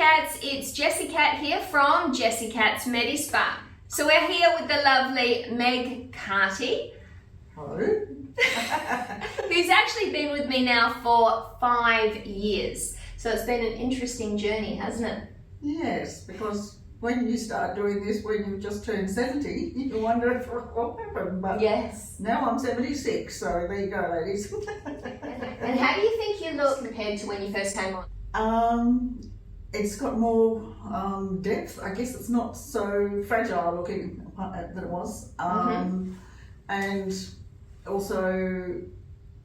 Cats, it's Jessie Cat here from Jessie Cat's Medi-Spa. So we're here with the lovely Meg Carty. Hello. Who's actually been with me now for 5 years. So it's been an interesting journey, hasn't it? Yes, because when you start doing this when you've just turned 70, you wonder if what happened. But yes. Now I'm 76, so there you go, ladies. And how do you think you look compared to when you first came on? It's got more depth. I guess it's not so fragile looking that it was. And also,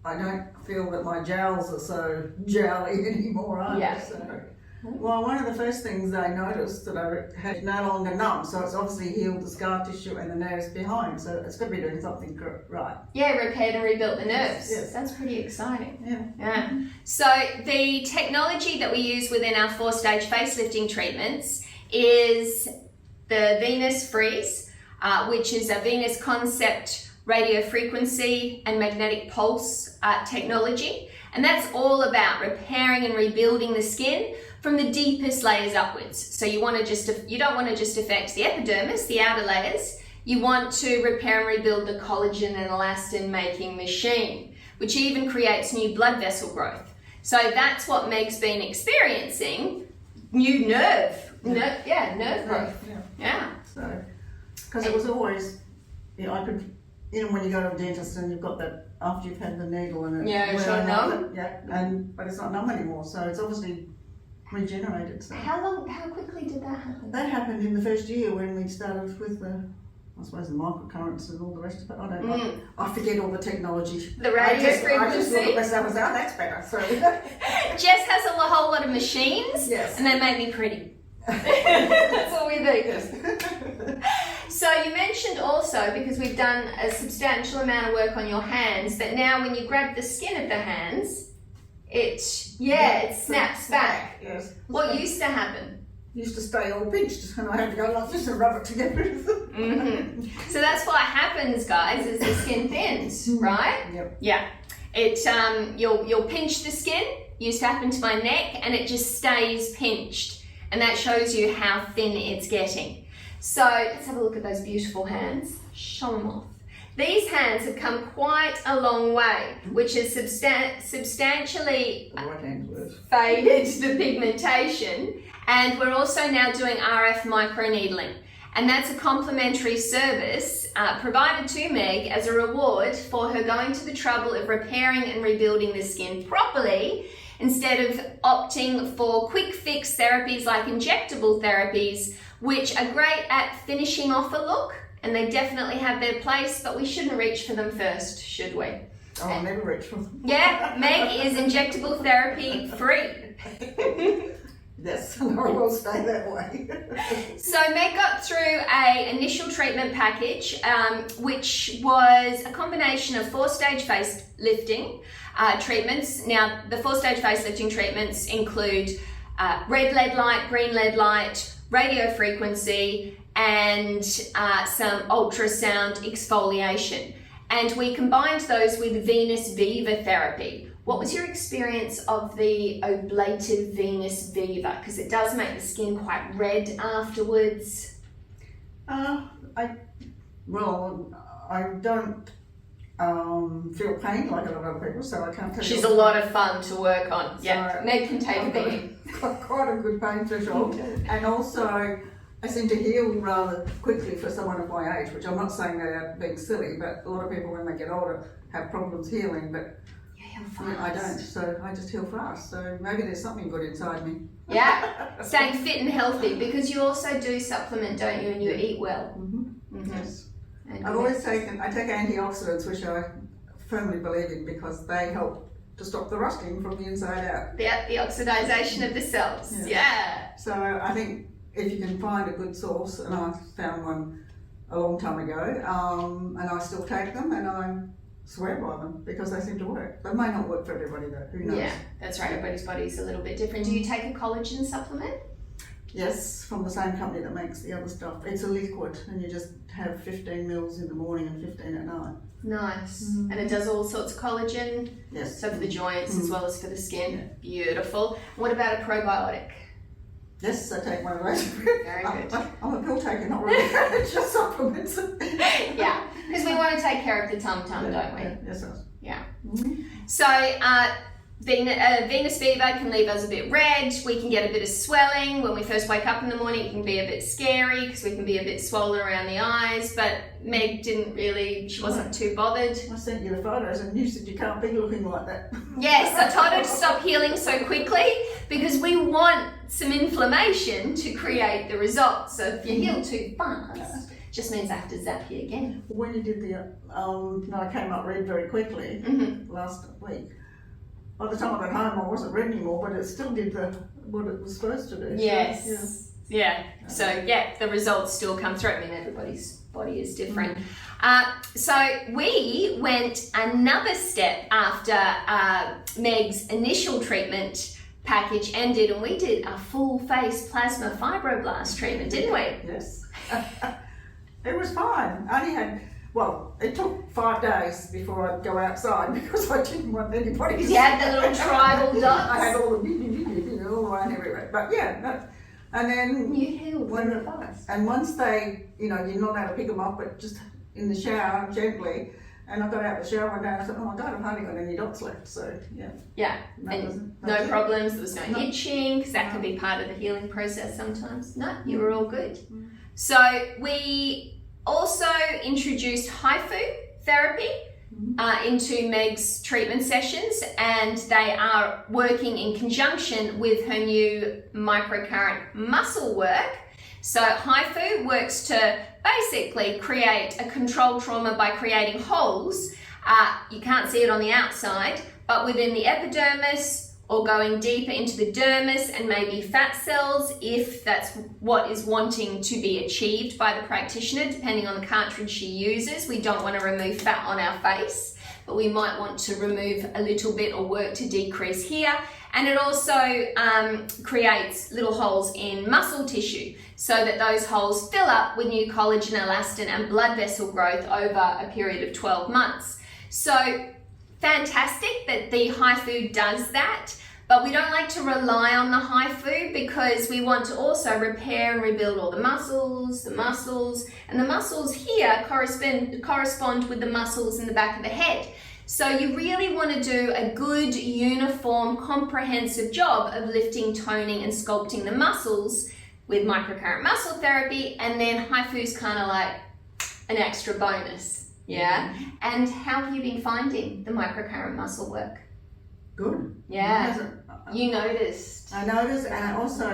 I don't feel that my jowls are so jowly anymore either. Yeah. So, well, one of the first things I noticed that I had no longer numb, so it's obviously healed the scar tissue and the nerves behind, so it's got to be doing something right. Yeah, repaired and rebuilt the nerves. Yes. That's pretty exciting. Yeah. So the technology that we use within our 4-stage facelifting treatments is the Venus Freeze, which is a Venus Concept radio frequency and magnetic pulse technology. And that's all about repairing and rebuilding the skin from the deepest layers upwards. So you don't want to just affect the epidermis, the outer layers. You want to repair and rebuild the collagen and elastin making machine, which even creates new blood vessel growth. So that's what Meg's been experiencing, new nerve growth. Yeah. So, because it was always, I could, when you go to a dentist and you've got that, after you've had the needle and it's not numb. But it's not numb anymore, so it's obviously regenerated. So. How quickly did that happen? That happened in the first year when we started with the microcurrents and all the rest of it. I don't know. I forget all the technology. The radio frequency. I just thought myself was, that's better. So. Jess has a whole lot of machines, yes, and they make me pretty. That's all we do. Yes. So you mentioned also, because we've done a substantial amount of work on your hands, that now when you grab the skin of the hands, it snaps back. Yes. What used to happen? Used to stay all pinched, and I had to go like this and rub it to get rid of it. So that's what happens, guys, is the skin thins, right? Yep. Yeah. It you'll pinch the skin. Used to happen to my neck, and it just stays pinched, and that shows you how thin it's getting. So let's have a look at those beautiful hands. Show them off. These hands have come quite a long way, which has substantially faded the pigmentation, and we're also now doing RF microneedling, and that's a complimentary service provided to Meg as a reward for her going to the trouble of repairing and rebuilding the skin properly, instead of opting for quick fix therapies like injectable therapies, which are great at finishing off a look, and they definitely have their place, but we shouldn't reach for them first, should we? Oh, I'll never reach for them. Yeah, Meg is injectable therapy free. Yes, and I will stay that way. So Meg got through an initial treatment package, which was a combination of 4-stage facelifting treatments. Now, the 4-stage facelifting treatments include red lead light, green lead light, radio frequency, and some ultrasound exfoliation. And we combined those with Venus Viva therapy. What was your experience of the ablative Venus Viva? Because it does make the skin quite red afterwards. I don't feel pain like a lot of other people, so I can't tell you. She's a lot of fun to work on. Yeah, So Meg can take a beating. Quite a good pain threshold, and also I seem to heal rather quickly for someone of my age, which I'm not saying they're being silly, but a lot of people when they get older have problems healing, but I don't, so I just heal fast, so maybe there's something good inside me. Yeah, staying fit and healthy, because you also do supplement, don't you, and you eat well. Yes. I take antioxidants, which I firmly believe in, because they help to stop the rusting from the inside out. Yeah, the oxidization of the cells. Yeah. So I think if you can find a good source, and I found one a long time ago, and I still take them, and I swear by them because they seem to work. They may not work for everybody though, who knows? Yeah, that's right, everybody's body's a little bit different. Do you take a collagen supplement? Yes, from the same company that makes the other stuff. It's a liquid, and you just have 15 mils in the morning and 15 at night. Nice. And it does all sorts of collagen? Yes. So for the joints as well as for the skin. Beautiful. What about a probiotic? Yes, I take one of those. Very good. I'm a pill taker, not really. It's just supplements. Yeah, because we want to take care of the tum-tum, don't we? Yes, yes. Yeah. Mm-hmm. So, venous fever can leave us a bit red. We can get a bit of swelling. When we first wake up in the morning, it can be a bit scary because we can be a bit swollen around the eyes. But Meg she wasn't too bothered. I sent you the photos and you said you can't be looking like that. Yes, I told her to stop healing so quickly because we want some inflammation to create the results. So if you heal too fast, it just means I have to zap you again. When you did the, I came up red very quickly last week. By the time I got home, I wasn't red anymore, but it still did what it was supposed to do. Yes. Yeah. So yeah, the results still come through. I mean, everybody's body is different. So we went another step after Meg's initial treatment package ended, and we did a full face plasma fibroblast treatment, didn't we? Yes. It was fine. I only had. Well, it took 5 days before I'd go outside because I didn't want anybody to see. You had the little tribal dots. I had all the all around everywhere. But yeah, and then You healed really fast. and once they, you're not allowed to pick them up, but just in the shower gently. And I got out of the shower one day and I said, oh my God, I've hardly got any dots left. So yeah. Yeah, That was and it. no problems. There was no itching because that No. can be part of the healing process sometimes. No, you were all good. Mm. So we also introduced HIFU therapy into Meg's treatment sessions, and they are working in conjunction with her new microcurrent muscle work. So HIFU works to basically create a controlled trauma by creating holes. You can't see it on the outside, but within the epidermis, or going deeper into the dermis and maybe fat cells if that's what is wanting to be achieved by the practitioner, depending on the cartridge she uses. We don't want to remove fat on our face, but we might want to remove a little bit or work to decrease here. And it also creates little holes in muscle tissue so that those holes fill up with new collagen, elastin and blood vessel growth over a period of 12 months. So fantastic that the HIFU does that, but we don't like to rely on the HIFU because we want to also repair and rebuild all the muscles, and the muscles here correspond with the muscles in the back of the head. So you really want to do a good, uniform, comprehensive job of lifting, toning and sculpting the muscles with microcurrent muscle therapy, and then HIFU's kind of like an extra bonus. Yeah. And how have you been finding the microcurrent muscle work? Good. Yeah. You noticed. I noticed, and also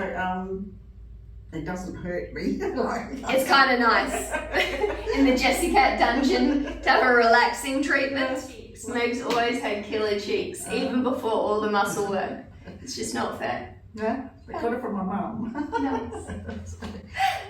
it doesn't hurt me. It's kind of nice in the Jessica dungeon to have a relaxing treatment. Meg's always had killer cheeks, even before all the muscle work. It's just not fair. Yeah, I got it from my mum. Nice.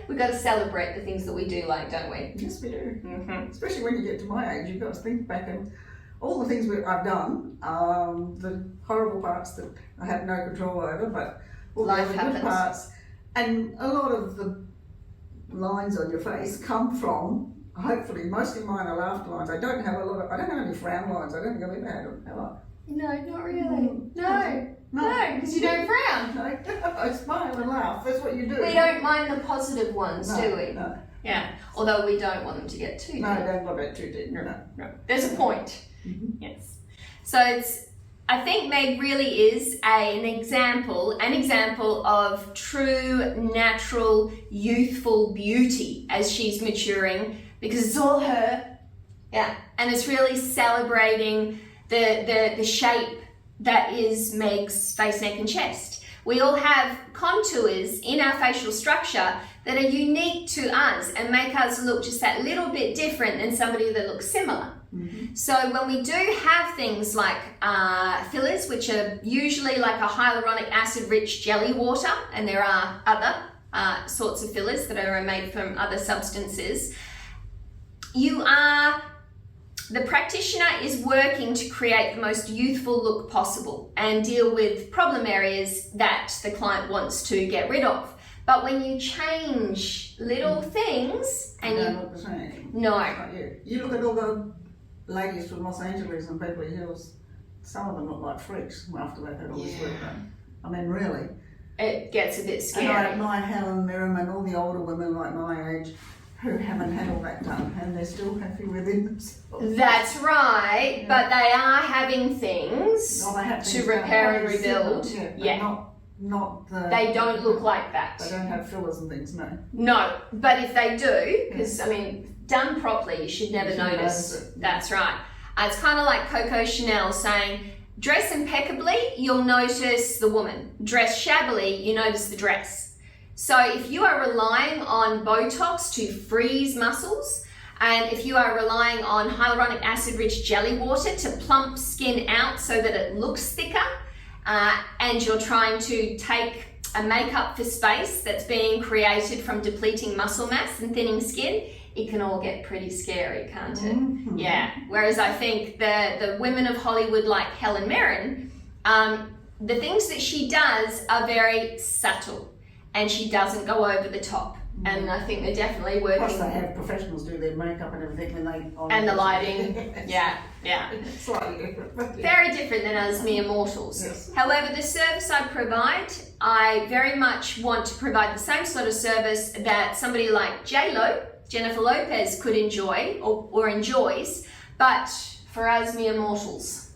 We've got to celebrate the things that we do like, don't we? Yes, we do. Mm-hmm. Especially when you get to my age, you've got to think back and all the things I've done, the horrible parts that I have no control over, but all Life the happens. good parts. And a lot of the lines on your face come from, hopefully, mostly mine are laughter lines. I don't have any frown lines. I don't think I've ever had them, have I? No, not really. No, because you don't frown. No, I smile and laugh. That's what you do. We don't mind the positive ones, do we? No, Yeah. Although we don't want them to get too deep. no, don't go back too deep. No. There's a point. Mhm. Yes. So I think Meg really is an example of true, natural, youthful beauty as she's maturing, because it's all her. Yeah. And it's really celebrating the shape that is Meg's face, neck and chest. We all have contours in our facial structure that are unique to us and make us look just that little bit different than somebody that looks similar. Mm-hmm. So when we do have things like fillers, which are usually like a hyaluronic acid rich jelly water, and there are other sorts of fillers that are made from other substances, the practitioner is working to create the most youthful look possible and deal with problem areas that the client wants to get rid of. But when you change little things and don't look the same. No. Not you. You look at all the ladies from Los Angeles and Beverly Hills, some of them look like freaks after they've had all this work done. I mean, really. it gets a bit And I scary. admire Helen Mirren and all the older women like my age who haven't had all that done and they're still happy within themselves. That's right, Yeah. but they are having things No, they have to things repair done, and rebuild. Yeah, but Yeah. not the. They don't look like that. They don't have fillers and things, no. No, but if they do, because I mean, done properly, you should never You should notice. notice it. That's right. It's kind of like Coco Chanel saying, dress impeccably, you'll notice the woman. Dress shabbily, you notice the dress. So if you are relying on Botox to freeze muscles, and if you are relying on hyaluronic acid rich jelly water to plump skin out so that it looks thicker, and you're trying to take a makeup for space that's being created from depleting muscle mass and thinning skin, it can all get pretty scary, can't it? Mhm. Yeah. Whereas I think the women of Hollywood like Helen Mirren, the things that she does are very subtle and she doesn't go over the top. And I think they're definitely Plus working. they have professionals do their makeup and everything when they... And the lighting. Yeah, yeah. Slightly different. But Very different than us mere mortals. Yes. However, the service I provide, I very much want to provide the same sort of service that somebody like J-Lo, Jennifer Lopez, could enjoy or enjoys, but for us mere mortals.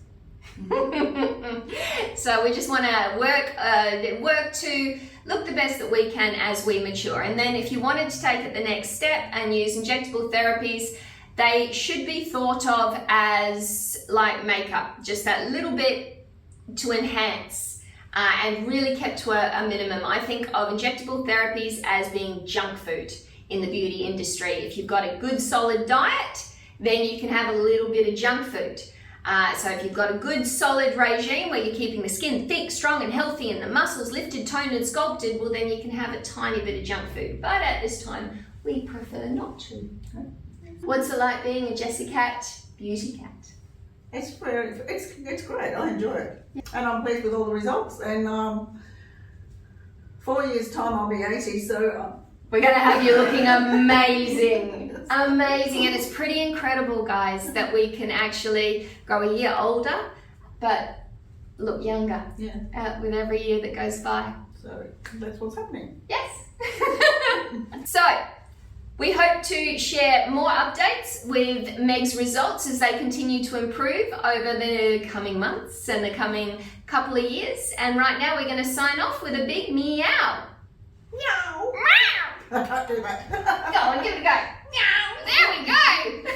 So we just want to work to look the best that we can as we mature. And then if you wanted to take it the next step and use injectable therapies, they should be thought of as like makeup, just that little bit to enhance and really kept to a minimum. I think of injectable therapies as being junk food in the beauty industry. If you've got a good solid diet, then you can have a little bit of junk food. So if you've got a good solid regime where you're keeping the skin thick, strong and healthy and the muscles lifted, toned and sculpted, well then you can have a tiny bit of junk food. But at this time, we prefer not to. What's it like being a Jessie Cat beauty cat? it's great. I enjoy it. And I'm pleased with all the results. And 4 years' time I'll be 80, so... We're going to have you looking amazing. Amazing. And it's pretty incredible, guys, that we can actually grow a year older, but look younger Yeah. with every year that goes by. So that's what's happening. Yes. So, we hope to share more updates with Meg's results as they continue to improve over the coming months and the coming couple of years. And right now we're going to sign off with a big meow. Meow! Meow! I can't do that. Go on, give it a go. Meow! There we go.